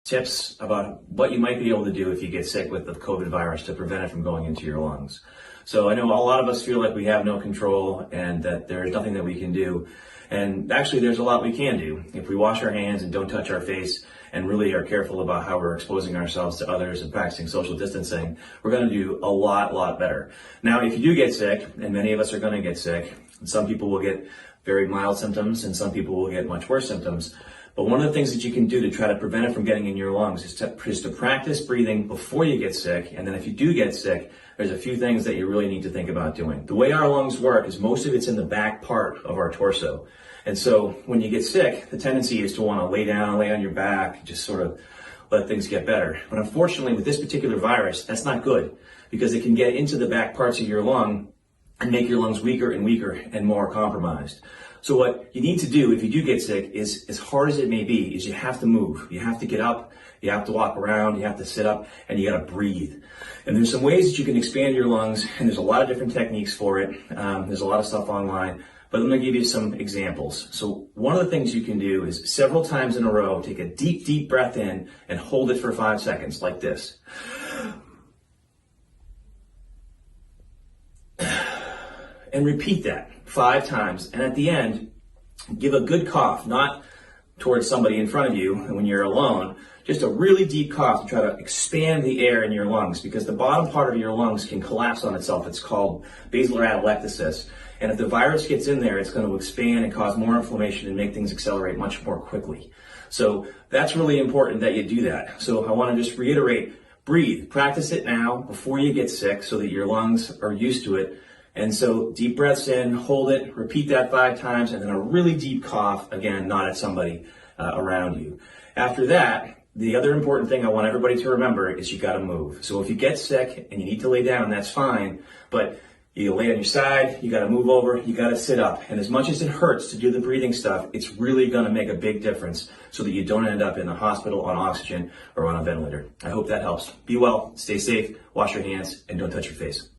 tips about what you might be able to do if you get sick with the COVID virus to prevent it from going into your lungs. So I know a lot of us feel like we have no control and that there's nothing that we can do. And actually there's a lot we can do. If we wash our hands and don't touch our face and really are careful about how we're exposing ourselves to others and practicing social distancing, we're going to do a lot better. Now, if you do get sick, and many of us are going to get sick, some people will get very mild symptoms and some people will get much worse symptoms. But one of the things that you can do to try to prevent it from getting in your lungs is to practice breathing before you get sick. And then if you do get sick, there's a few things that you really need to think about doing. The way our lungs work is most of it's in the back part of our torso. And so when you get sick, the tendency is to want to lay down, lay on your back, just sort of let things get better. But unfortunately, with this particular virus, that's not good because it can get into the back parts of your lung and make your lungs weaker and more compromised. So what you need to do if you do get sick is, as hard as it may be, is you have to move. You have to get up, you have to walk around, you have to sit up, and you got to breathe. And there's some ways that you can expand your lungs, and there's a lot of different techniques for it. There's a lot of stuff online, but let me give you some examples. So one of the things you can do is several times in a row, take a deep breath in and hold it for 5 seconds like this. And repeat that 5 times. And at the end, give a good cough, not towards somebody in front of you when you're alone, just a really deep cough to try to expand the air in your lungs because the bottom part of your lungs can collapse on itself. It's called basilar atelectasis. And if the virus gets in there, it's going to expand and cause more inflammation and make things accelerate much more quickly. So that's really important that you do that. So I want to just reiterate, breathe, practice it now before you get sick so that your lungs are used to it. And so deep breaths in, hold it, repeat that 5 times, and then a really deep cough, again, not at somebody around you. After that, the other important thing I want everybody to remember is you got to move. So if you get sick and you need to lay down, that's fine, but you lay on your side, you got to move over, you got to sit up. And as much as it hurts to do the breathing stuff, it's really going to make a big difference so that you don't end up in the hospital on oxygen or on a ventilator. I hope that helps. Be well, stay safe, wash your hands, and don't touch your face.